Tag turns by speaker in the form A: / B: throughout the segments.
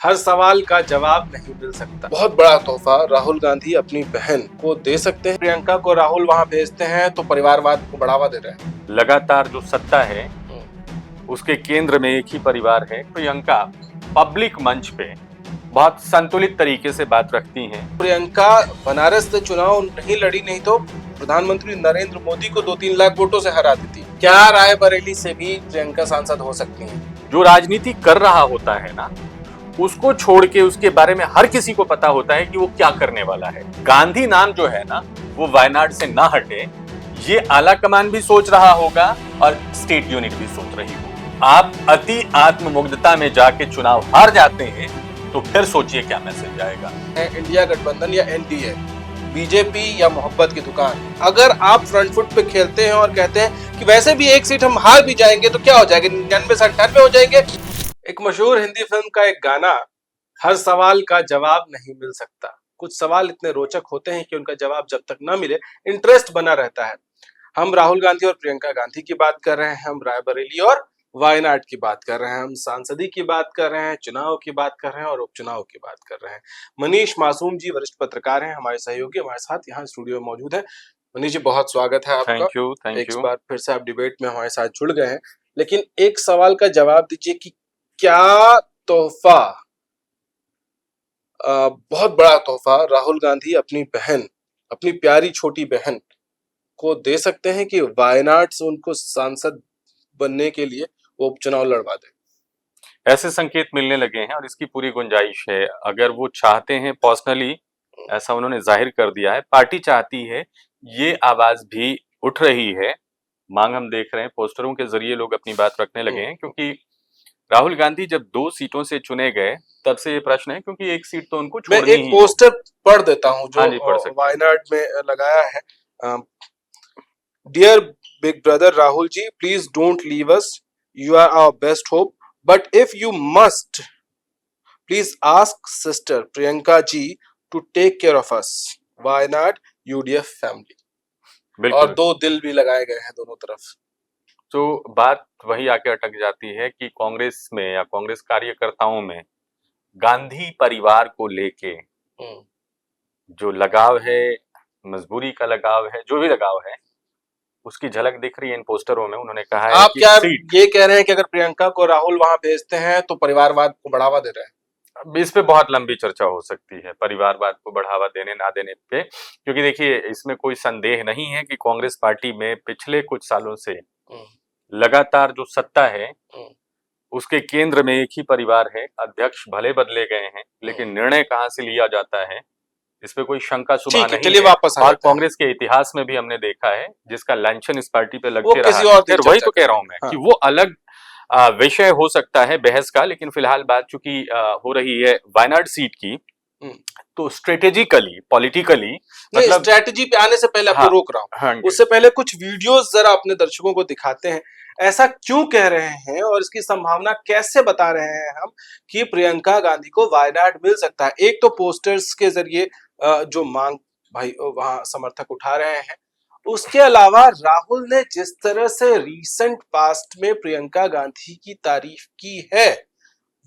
A: हर सवाल का जवाब नहीं मिल सकता। बहुत बड़ा तोहफा राहुल गांधी अपनी बहन को दे सकते हैं। प्रियंका को राहुल वहां भेजते हैं तो परिवारवाद को बढ़ावा दे रहे हैं।
B: लगातार जो सत्ता है उसके केंद्र में एक ही परिवार है। प्रियंका पब्लिक मंच पे बहुत संतुलित तरीके से बात रखती हैं।
A: प्रियंका बनारस से चुनाव नहीं लड़ी, नहीं तो प्रधानमंत्री नरेंद्र मोदी को 2-3 लाख वोटों से हरा देती। क्या रायबरेली से भी प्रियंका सांसद हो सकती हैं?
B: जो राजनीति कर रहा होता है ना, उसको छोड़ के उसके बारे में हर किसी को पता होता है कि वो क्या करने वाला है। गांधी नाम जो है ना, वो वायनाड से ना हटे, ये आला कमान भी सोच रहा होगा और स्टेट यूनिट भी सोच रही होगी। आप अति आत्ममुग्धता में जाके चुनाव हार जाते हैं तो फिर सोचिए क्या मैसेज आएगा।
A: इंडिया गठबंधन या एनडीए, बीजेपी या मोहब्बत की दुकान। अगर आप फ्रंट फुट पे खेलते हैं और कहते हैं कि वैसे भी एक सीट हम हार भी जाएंगे तो क्या हो जाएगा, 99 से 98 हो जाएंगे। एक मशहूर हिंदी फिल्म का एक गाना, हर सवाल का जवाब नहीं मिल सकता। कुछ सवाल इतने रोचक होते हैं कि उनका जवाब जब तक ना मिले इंटरेस्ट बना रहता है। हम राहुल गांधी और प्रियंका गांधी की बात कर रहे हैं, हम रायबरेली और वायनाड की बात कर रहे हैं, हम सांसदी की बात कर रहे हैं, चुनाव की बात कर रहे हैं और उपचुनाव की बात कर रहे हैं। मनीष मासूम जी वरिष्ठ पत्रकार हैं, हमारे सहयोगी हमारे साथ यहाँ स्टूडियो में मौजूद है। मनीष जी, बहुत स्वागत है आपका।
B: थैंक
A: एक
B: यू।
A: बार फिर से आप डिबेट में हमारे साथ जुड़ गए हैं, लेकिन एक सवाल का जवाब दीजिए कि क्या तोहफा, बहुत बड़ा तोहफा राहुल गांधी अपनी बहन, अपनी प्यारी छोटी बहन को दे सकते हैं कि वायनाड से उनको सांसद बनने के लिए वो उपचुनाव लड़वा दे?
B: ऐसे संकेत मिलने लगे हैं और इसकी पूरी गुंजाइश है। अगर वो चाहते हैं पर्सनली, ऐसा उन्होंने जाहिर कर दिया है, पार्टी चाहती है, ये आवाज भी उठ रही है। मांग हम देख रहे हैं, पोस्टरों के जरिए लोग अपनी बात रखने लगे हैं, क्योंकि राहुल गांधी जब 2 सीटों से चुने गए तब से ये प्रश्न है, क्योंकि एक सीट तो उनको
A: मैं
B: छोड़नी
A: एक
B: ही
A: पोस्टर पढ़ देता हूँ जो
B: हाँ जी, पढ़ सकते हैं।
A: वायनाड में लगाया है। Dear big brother Rahul ji, please don't leave us, you are our best hope, but if you must, please ask sister Priyanka ji to take care of us, Wayanad UDF family. और
B: बिल्कुल।
A: 2 दिल भी लगाए गए हैं दोनों तरफ।
B: तो बात वही आके अटक जाती है कि कांग्रेस में या कांग्रेस कार्यकर्ताओं में गांधी परिवार को लेके जो लगाव है, मजबूरी का लगाव है, जो भी लगाव है, उसकी झलक दिख रही है इन पोस्टरों में। उन्होंने कहा है
A: आप
B: कि
A: क्या
B: सीट,
A: ये कह रहे हैं कि अगर प्रियंका को राहुल वहां भेजते हैं तो परिवारवाद को बढ़ावा दे रहे हैं?
B: अब इस पे बहुत लंबी चर्चा हो सकती है, परिवारवाद को बढ़ावा देने ना देने पे, क्योंकि देखिए इसमें कोई संदेह नहीं है कि कांग्रेस पार्टी में पिछले कुछ सालों से लगातार जो सत्ता है उसके केंद्र में एक ही परिवार है। अध्यक्ष भले बदले गए हैं, लेकिन निर्णय कहाँ से लिया जाता है इस पे कोई शंका सुबह
A: ठीक है,
B: नहीं
A: चलिए
B: है।
A: वापस आ
B: और
A: जाते हैं।
B: कांग्रेस के इतिहास में भी हमने देखा है, जिसका लांछन इस पार्टी पे
A: वो
B: लगते रहा
A: किसी
B: है।
A: और दिन
B: फिर वही
A: चर्चा
B: तो कह रहा हूं
A: करेंगे।
B: मैं
A: हाँ।
B: कि वो अलग विषय हो सकता है बहस का, लेकिन फिलहाल बात चूंकि हो रही है वायनाड सीट की, तो स्ट्रेटेजिकली, पॉलिटिकली,
A: नहीं,
B: मतलब
A: स्ट्रेटजी पे आने से पहले आपको
B: हाँ,
A: रोक रहा हूँ।
B: हाँ जी।
A: उससे पहले कुछ वीडियोस जरा अपने दर्शकों को दिखाते हैं, ऐसा क्यों कह रहे हैं और इसकी संभावना कैसे बता रहे हैं हम कि प्रियंका गांधी को वायनाड मिल सकता है। एक तो पोस्टर्स के जरिए जो मांग भाई वहां समर्थक उठा रहे हैं, उसके अलावा राहुल ने जिस तरह से रीसेंट पास्ट में प्रियंका गांधी की तारीफ की है,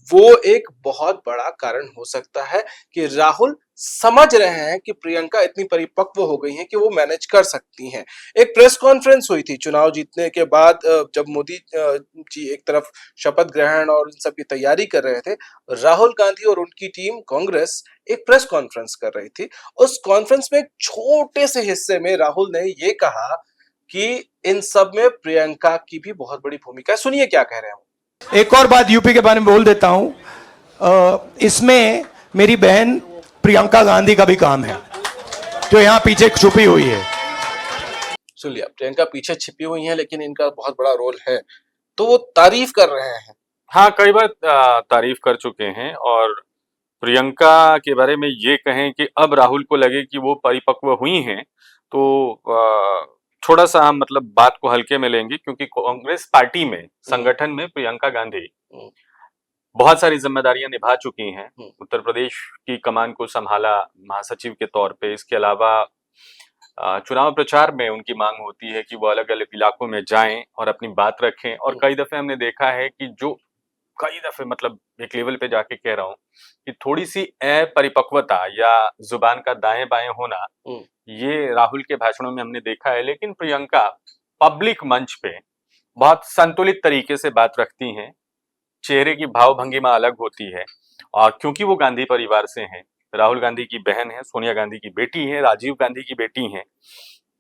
A: वो एक बहुत बड़ा कारण हो सकता है कि राहुल समझ रहे हैं कि प्रियंका इतनी परिपक्व हो गई हैं कि वो मैनेज कर सकती हैं। एक प्रेस कॉन्फ्रेंस हुई थी चुनाव जीतने के बाद, जब मोदी जी एक तरफ शपथ ग्रहण और इन सब की तैयारी कर रहे थे, राहुल गांधी और उनकी टीम कांग्रेस एक प्रेस कॉन्फ्रेंस कर रही थी। उस कॉन्फ्रेंस में एक छोटे से हिस्से में राहुल ने ये कहा कि इन सब में प्रियंका की भी बहुत बड़ी भूमिका है। सुनिए क्या कह रहे हैं।
C: एक और बात यूपी के बारे में बोल देता हूं, इसमें मेरी बहन प्रियंका गांधी का भी काम है, जो यहां पीछे छुपी हुई है।
A: सुन लिया, प्रियंका पीछे छिपी हुई हैं, लेकिन इनका बहुत बड़ा रोल है, तो वो तारीफ कर रहे हैं।
B: हाँ, कई बार तारीफ कर चुके हैं। और प्रियंका के बारे में ये कहें कि अब राहुल को लगे कि वो परिपक्व हुई हैं, तो थोड़ा सा हम मतलब बात को हल्के में लेंगे, क्योंकि कांग्रेस पार्टी में, संगठन में प्रियंका गांधी बहुत सारी जिम्मेदारियां निभा चुकी हैं। उत्तर प्रदेश की कमान को संभाला महासचिव के तौर पे। इसके अलावा चुनाव प्रचार में उनकी मांग होती है कि वो अलग अलग इलाकों में जाएं और अपनी बात रखें। और कई दफे हमने देखा है कि जो कई दफे मतलब एक लेवल पे जाके कह रहा हूँ कि थोड़ी सी अपरिपक्वता या जुबान का दाएं बाएं होना, ये राहुल के भाषणों में हमने देखा है। लेकिन प्रियंका पब्लिक मंच पे बहुत संतुलित तरीके से बात रखती हैं, चेहरे की भाव भंगिमा अलग होती है। और क्योंकि वो गांधी परिवार से हैं, राहुल गांधी की बहन है, सोनिया गांधी की बेटी है, राजीव गांधी की बेटी हैं,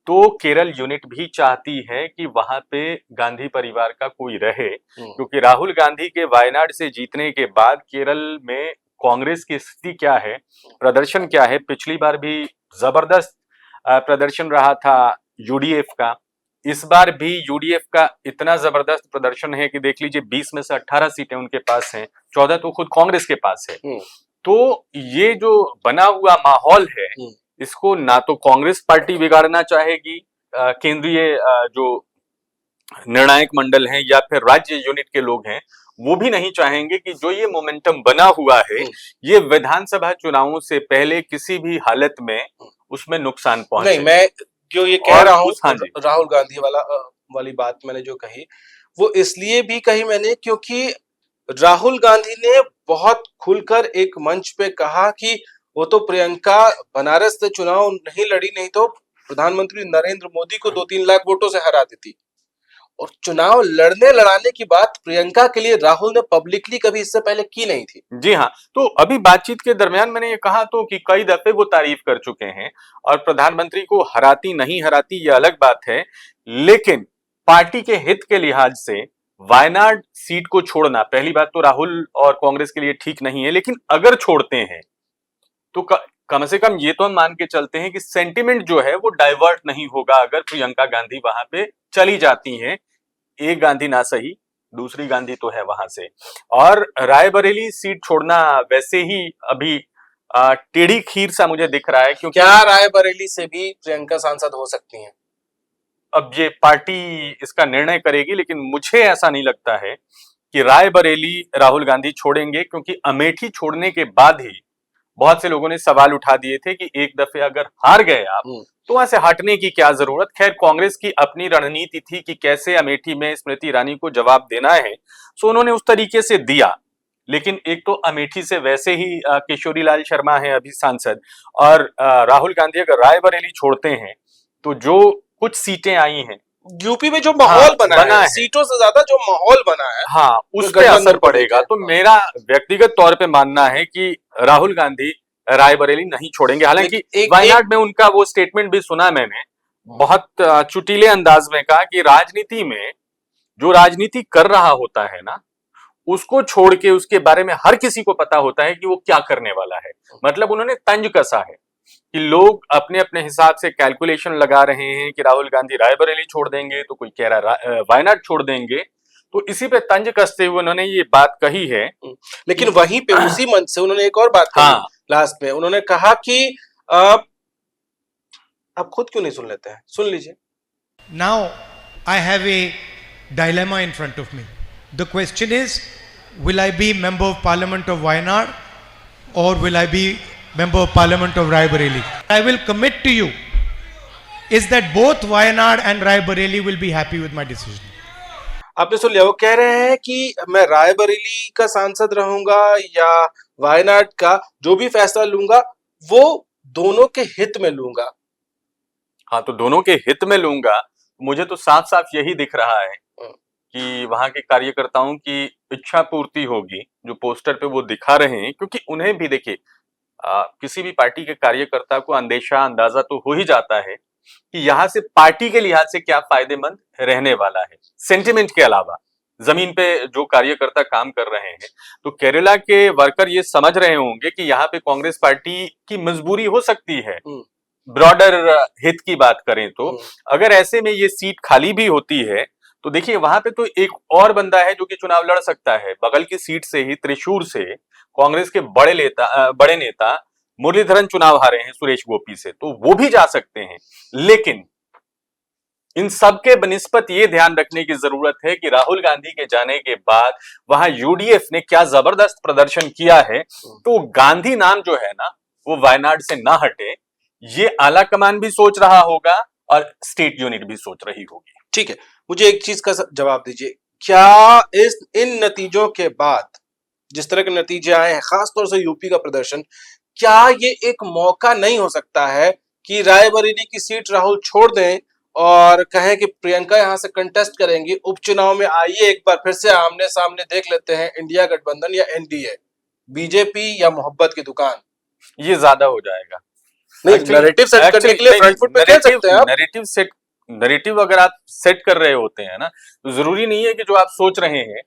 B: तो केरल यूनिट भी चाहती है कि वहां पे गांधी परिवार का कोई रहे, क्योंकि राहुल गांधी के वायनाड से जीतने के बाद केरल में कांग्रेस की स्थिति क्या है, प्रदर्शन क्या है। पिछली बार भी जबरदस्त प्रदर्शन रहा था यूडीएफ का, इस बार भी यूडीएफ का इतना जबरदस्त प्रदर्शन है कि देख लीजिए 20 में से 18 सीटें उनके पास हैं, 14 तो खुद कांग्रेस के पास है। तो ये जो बना हुआ माहौल है, इसको ना तो कांग्रेस पार्टी बिगाड़ना चाहेगी, केंद्रीय जो निर्णायक मंडल हैं या फिर राज्य यूनिट के लोग हैं, वो भी नहीं चाहेंगे कि जो ये मोमेंटम बना हुआ है, ये विधानसभा चुनावों से पहले किसी भी हालत में उसमें नुकसान पहुंचे।
A: नहीं, मैं जो ये कह रहा हूँ,
B: हाँ जी,
A: राहुल गांधी वाली बात मैंने जो कही, वो इसलिए भी कही मैंने क्योंकि राहुल गांधी ने बहुत खुलकर एक मंच पे कहा कि वो तो प्रियंका बनारस से चुनाव नहीं लड़ी, नहीं तो प्रधानमंत्री नरेंद्र मोदी को 2-3 लाख वोटों से हरा देती। और चुनाव लड़ाने की बात प्रियंका के लिए राहुल ने पब्लिकली कभी इससे पहले की नहीं थी।
B: जी हाँ, तो अभी बातचीत के दरमियान मैंने ये कहा तो कि कई दफे वो तारीफ कर चुके हैं, और प्रधानमंत्री को हराती नहीं हराती ये अलग बात है, लेकिन पार्टी के हित के लिहाज से वायनाड सीट को छोड़ना पहली बात तो राहुल और कांग्रेस के लिए ठीक नहीं है। लेकिन अगर छोड़ते हैं तो कम से कम ये तो हम मान के चलते हैं कि सेंटिमेंट जो है वो डाइवर्ट नहीं होगा अगर प्रियंका गांधी वहां पे चली जाती हैं। एक गांधी ना सही, दूसरी गांधी तो है वहां से। और रायबरेली सीट छोड़ना वैसे ही अभी टेढ़ी खीर सा मुझे दिख रहा है, क्योंकि
A: क्या रायबरेली से भी प्रियंका सांसद हो सकती हैं?
B: अब ये पार्टी इसका निर्णय करेगी, लेकिन मुझे ऐसा नहीं लगता है कि रायबरेली राहुल गांधी छोड़ेंगे, क्योंकि अमेठी छोड़ने के बाद ही बहुत से लोगों ने सवाल उठा दिए थे कि एक दफे अगर हार गए आप तो वहां से हटने की क्या जरूरत। खैर, कांग्रेस की अपनी रणनीति थी कि कैसे अमेठी में स्मृति ईरानी को जवाब देना है, सो उन्होंने उस तरीके से दिया। लेकिन एक तो अमेठी से वैसे ही किशोरी लाल शर्मा है अभी सांसद, और राहुल गांधी अगर रायबरेली छोड़ते हैं तो जो कुछ सीटें आई हैं
A: यूपी में जो माहौल बना है, सीटों से ज्यादा जो माहौल बना है,
B: हाँ, उस पे असर पड़ेगा। तो मेरा व्यक्तिगत तौर पे मानना है कि राहुल गांधी रायबरेली नहीं छोड़ेंगे। हालांकि वायनाड में उनका वो स्टेटमेंट भी सुना मैंने, बहुत चुटीले अंदाज में कहा कि राजनीति में जो राजनीति कर रहा होता है ना, उसको छोड़ के उसके बारे में हर किसी को पता होता है कि वो क्या करने वाला है। मतलब उन्होंने तंज कसा है कि लोग अपने अपने हिसाब से कैलकुलेशन लगा रहे हैं कि राहुल गांधी रायबरेली छोड़ देंगे, तो कोई कह रहा है वायनाड छोड़ देंगे। तो इसी पे तंज कसते हुए उन्होंने ये बात कही है।
A: लेकिन वहीं पे उसी मंच से उन्होंने एक और बात कही, लास्ट में उन्होंने कहा कि आप खुद क्यों नहीं सुन लेते हैं, सुन लीजिए।
C: Now I have a dilemma in front of me. The question is, will I be member of parliament of Wayanad और will I be member of parliament of Raebareli? I will commit to you is that both Wayanad and Raebareli will be happy with my decision.
A: आपने सुन लिया, वो कह रहे हैं कि मैं रायबरेली का सांसद रहूंगा या वायनाड का, जो भी फैसला लूंगा वो दोनों के हित में लूंगा।
B: हाँ, तो दोनों के हित में लूंगा। मुझे तो साफ साफ यही दिख रहा है कि वहां के कार्यकर्ताओं की इच्छा पूर्ति होगी, जो पोस्टर पे वो दिखा रहे हैं। क्योंकि उन्हें भी देखिए, किसी भी पार्टी के कार्यकर्ता को अंदाजा तो हो ही जाता है कि यहाँ से पार्टी के लिहाज से क्या फायदेमंद रहने वाला है, सेंटिमेंट के अलावा जमीन पे जो कार्यकर्ता काम कर रहे हैं। तो केरला के वर्कर ये समझ रहे होंगे कि यहाँ पे कांग्रेस पार्टी की मजबूरी हो सकती है, ब्रॉडर हित की बात करें तो। अगर ऐसे में ये सीट खाली भी होती है तो देखिए वहां पे तो एक और बंदा है जो कि चुनाव लड़ सकता है। बगल की सीट से ही, त्रिशूर से, कांग्रेस के बड़े नेता मुरलीधरन चुनाव हारे हैं सुरेश गोपी से, तो वो भी जा सकते हैं। लेकिन इन सब के बनिस्बत ये ध्यान रखने की जरूरत है कि राहुल गांधी के जाने के बाद वहां यूडीएफ ने क्या जबरदस्त प्रदर्शन किया है, तो गांधी नाम जो है ना वो वायनाड से ना हटे, ये आला कमान भी सोच रहा होगा और स्टेट यूनिट भी सोच रही होगी।
A: ठीक है, मुझे एक चीज का जवाब दीजिए, क्या इन नतीजों के बाद, जिस तरह के नतीजे आए हैं, खासतौर से यूपी का प्रदर्शन, क्या ये एक मौका नहीं हो सकता है कि रायबरेली की सीट राहुल छोड़ दें और कहें कि प्रियंका यहां से कंटेस्ट करेंगी, उपचुनाव में आइए एक बार फिर से आमने सामने देख लेते हैं, इंडिया गठबंधन या एनडीए, बीजेपी या मोहब्बत की दुकान?
B: ये ज्यादा हो जाएगा।
A: नहीं, नैरेटिव सेट करने के लिए फ्रंट फुट पे खेल सकते हैं आप।
B: नैरेटिव अगर आप सेट कर रहे होते हैं ना, तो जरूरी नहीं है कि जो आप सोच रहे हैं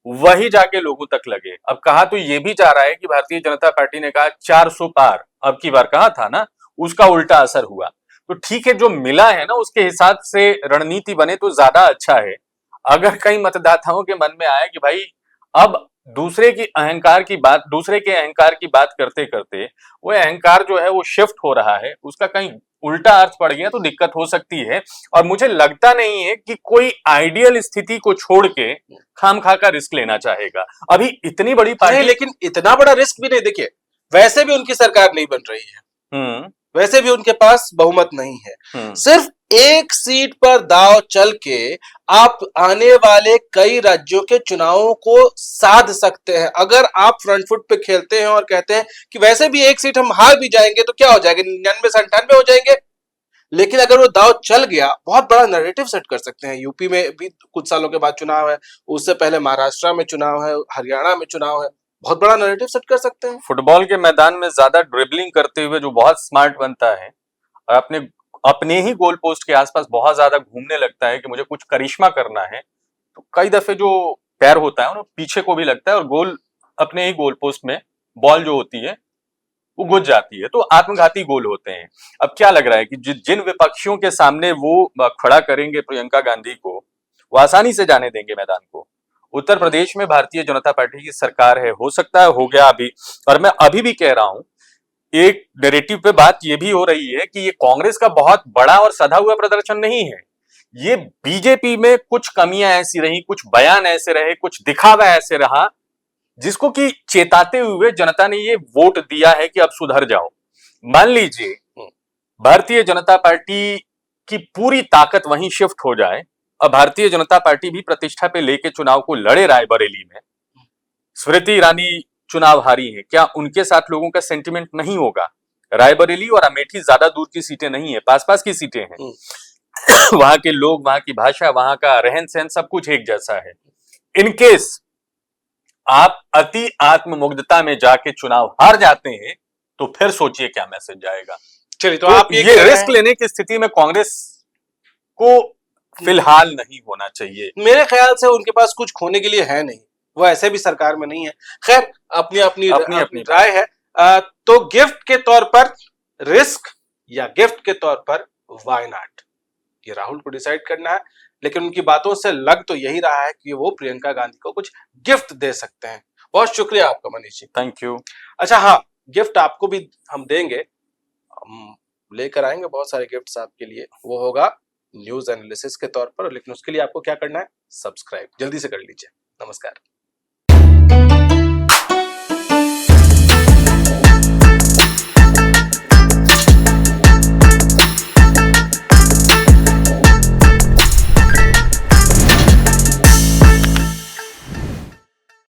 B: वही जाके लोगों तक लगे। अब कहा तो ये भी जा रहा है कि भारतीय जनता पार्टी ने कहा 400 पार, अब की बार कहा था ना, उसका उल्टा असर हुआ। तो ठीक है, जो मिला है ना उसके हिसाब से रणनीति बने तो ज्यादा अच्छा है। अगर कई मतदाताओं के मन में आए कि भाई अब दूसरे के अहंकार की बात करते करते वो अहंकार जो है वो शिफ्ट हो रहा है, उसका कहीं उल्टा अर्थ पड़ गया तो दिक्कत हो सकती है। और मुझे लगता नहीं है कि कोई आइडियल स्थिति को छोड़ के खामखा का रिस्क लेना चाहेगा। अभी इतनी बड़ी
A: नहीं,
B: पार्टी,
A: लेकिन इतना बड़ा रिस्क भी नहीं। देखिए, वैसे भी उनकी सरकार नहीं बन रही है, वैसे भी उनके पास बहुमत नहीं है। सिर्फ एक सीट पर दांव चल के आप आने वाले कई राज्यों के चुनावों को साध सकते हैं। अगर आप फ्रंट फुट पे खेलते हैं और कहते हैं कि वैसे भी एक सीट हम हार भी जाएंगे तो क्या हो जाएगा, 99 से 98 हो जाएंगे, लेकिन अगर वो दांव चल गया, बहुत बड़ा नैरेटिव सेट कर सकते हैं। यूपी में भी कुछ सालों के बाद चुनाव है, उससे पहले महाराष्ट्र में चुनाव है, हरियाणा में चुनाव है, बहुत बड़ा नैरेटिव सेट कर सकते हैं।
B: फुटबॉल के मैदान में ज्यादा ड्रिबलिंग करते हुए जो बहुत स्मार्ट बनता है और अपने ही गोल पोस्ट के आसपास बहुत ज्यादा घूमने लगता है कि मुझे कुछ करिश्मा करना है, तो कई दफे जो पैर होता है वो पीछे को भी लगता है और गोल अपने ही गोल पोस्ट में बॉल जो होती है वो घुस जाती है, तो आत्मघाती गोल होते हैं। अब क्या लग रहा है कि जिन विपक्षियों के सामने वो खड़ा करेंगे प्रियंका गांधी को, वो आसानी से जाने देंगे मैदान को। उत्तर प्रदेश में भारतीय जनता पार्टी की सरकार है, हो सकता है हो गया अभी, और मैं अभी भी कह रहा हूं, एक नैरेटिव पे बात ये भी हो रही है कि ये कांग्रेस का बहुत बड़ा और सधा हुआ प्रदर्शन नहीं है, ये बीजेपी में कुछ कमियां ऐसी रही, कुछ बयान ऐसे रहे, कुछ दिखावा ऐसे रहा, जिसको कि चेताते हुए जनता ने ये वोट दिया है कि अब सुधर जाओ। मान लीजिए भारतीय जनता पार्टी की पूरी ताकत वहीं शिफ्ट हो जाए और भारतीय जनता पार्टी भी प्रतिष्ठा पे लेके चुनाव को लड़े रायबरेली में, स्मृति ईरानी चुनाव हारी है, क्या उनके साथ लोगों का सेंटिमेंट नहीं होगा? रायबरेली और अमेठी ज्यादा दूर की सीटें नहीं है, पास पास की सीटें हैं। वहां के लोग, वहां की भाषा, वहां का रहन सहन सब कुछ एक जैसा है। इनकेस आप अति आत्ममुग्धता में जाके चुनाव हार जाते हैं तो फिर सोचिए क्या मैसेज जाएगा।
A: चलिए, तो
B: तो
A: आप
B: ये रिस्क लेने की स्थिति में कांग्रेस को फिलहाल नहीं होना चाहिए।
A: मेरे ख्याल से उनके पास कुछ खोने के लिए है नहीं, वो ऐसे भी सरकार में नहीं है। खैर, अपनी अपनी राय है। तो गिफ्ट के तौर पर रिस्क या गिफ्ट के तौर पर व्हाई नॉट, ये राहुल को डिसाइड करना है। लेकिन उनकी बातों से लग तो यही रहा है कि वो प्रियंका गांधी को कुछ गिफ्ट दे सकते हैं। बहुत शुक्रिया आपका मनीष जी,
B: थैंक यू।
A: अच्छा, हाँ, गिफ्ट आपको भी हम देंगे, हम लेकर आएंगे बहुत सारे गिफ्ट्स आपके लिए। वो होगा न्यूज एनालिसिस के तौर पर, लेकिन उसके लिए आपको क्या करना है, सब्सक्राइब जल्दी से कर लीजिए। नमस्कार।